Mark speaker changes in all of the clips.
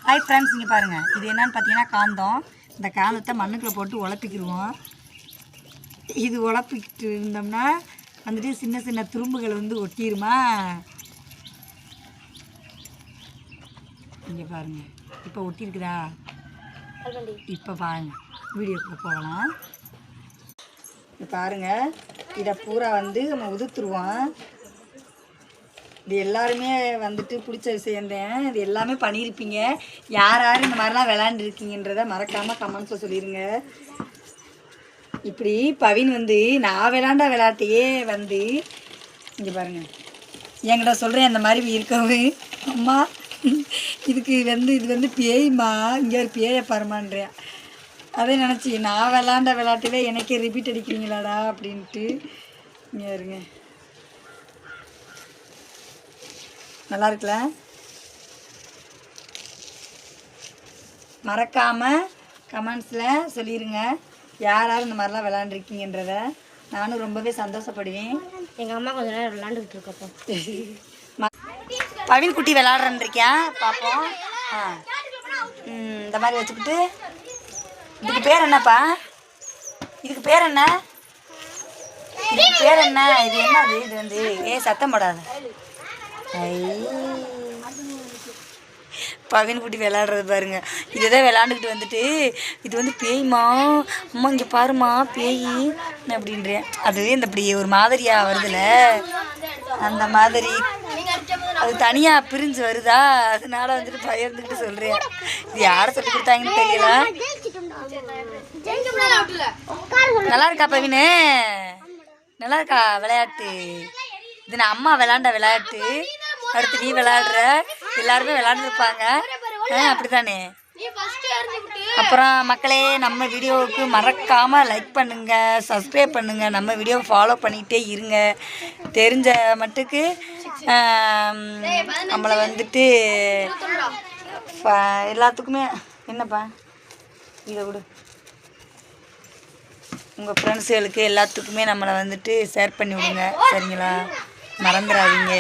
Speaker 1: Hi friends, இங்கே பாருங்கள். இது என்னன்னு பார்த்தீங்கன்னா காந்தம். இந்த காந்தத்தை மண்ணுக்குள்ளே போட்டு உழப்பிக்கிடுவோம். இது உழப்பிக்கிட்டு இருந்தோம்னா வந்துட்டு சின்ன சின்ன துரும்புகள் வந்து ஒட்டிடுமா. இங்கே பாருங்கள், இப்போ ஒட்டியிருக்குதா? இப்போ பாருங்கள், வீடியோக்குள்ளே போகலாம். இப்போ பாருங்கள், இதை பூரா வந்து நம்ம உதுத்துருவோம். இது எல்லாருமே வந்துட்டு பிடிச்ச விஷயந்தேன். இது எல்லாமே பண்ணியிருப்பீங்க. யார் யார் இந்த மாதிரிலாம் விளாண்டுருக்கீங்கன்றதை மறக்காமல் கமெண்ட்ஸில் சொல்லிடுங்க. இப்படி பவின் வந்து நான் விளாண்ட விளையாட்டையே வந்து இங்கே பாருங்கள் என்கிட்ட சொல்கிறேன். அந்த மாதிரி இருக்கவு அம்மா இதுக்கு வந்து இது வந்து பேய்மா, இங்கே ஒரு பேயை பாருமான்றேன். அதே நினச்சி நான் விளாண்ட விளையாட்டுவே எனக்கே ரிப்பீட் அடிக்கிறீங்களாடா அப்படின்ட்டு. இங்கே இருங்க, நல்லா இருக்குல்ல? மறக்காமல் கமெண்ட்ஸில் சொல்லிடுங்க யார் யார் இந்த மாதிரிலாம் விளாண்டுருக்கீங்கன்றத. நானும் ரொம்பவே சந்தோஷப்படுவேன்.
Speaker 2: எங்கள் அம்மா கொஞ்சம் நேரம் விளாண்டுக்கிட்டு இருக்கப்போ
Speaker 1: பவின் குட்டி விளாட்றேன்ருக்கேன், பார்ப்போம். இந்த மாதிரி வச்சுக்கிட்டு இதுக்கு பேர் என்னப்பா? இதுக்கு பேர் என்ன? இதுக்கு பேர் என்ன? இது என்னது? இது வந்து சத்தம் போடாது. பவின் குட்டி விளாட்றது பாருங்க. இதுதான் விளாண்டுக்கிட்டு வந்துட்டு இது வந்து பேய்மா, அம்மா இங்கே பாருமா பேய் அப்படின்றேன். அது இந்த இப்படி ஒரு மாதிரியாக வருதுல்ல, அந்த மாதிரி அது தனியாக பிரிஞ்சு வருதா, அதனால வந்துட்டு பயந்துக்கிட்டு சொல்கிறேன். இது யாரை சொல்லி கொடுத்தாங்கன்னு தெரியல. நல்லா இருக்கா பவின்? நல்லா இருக்கா விளையாட்டு? இது நான் அம்மா விளாண்ட விளையாட்டு. அடுத்து நீ விளையாடுற, எல்லாருமே விளையாண்டுருப்பாங்க, அப்படி தானே? அப்புறம் மக்களே, நம்ம வீடியோவுக்கு மறக்காமல் லைக் பண்ணுங்கள், சப்ஸ்கிரைப் பண்ணுங்கள், நம்ம வீடியோவை ஃபாலோ பண்ணிக்கிட்டே இருங்க. தெரிஞ்ச மட்டுக்கு நம்மளை வந்துட்டு எல்லாத்துக்குமே என்னப்பா இதை விடு, உங்கள் ஃப்ரெண்ட்ஸுகளுக்கு எல்லாத்துக்குமே நம்மளை வந்துட்டு ஷேர் பண்ணி விடுங்க, சரிங்களா? மறந்துடாதீங்க.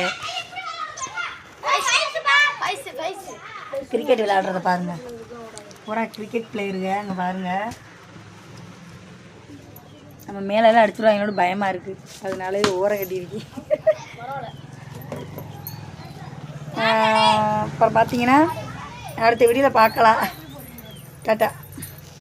Speaker 1: கிரிக்கெட் விளையாடுறத பாருங்கள், பூரா கிரிக்கெட் பிளேயருங்க. அங்கே பாருங்கள், நம்ம மேலெல்லாம் அடிச்சுடுவாங்க, என்னோட பயமாக இருக்குது, அதனால இது ஓரம் கட்டியிருக்கேன். அப்புறம் பார்த்தீங்கன்னா அடுத்த வீடியோவில் பார்க்கலாம். டாட்டா.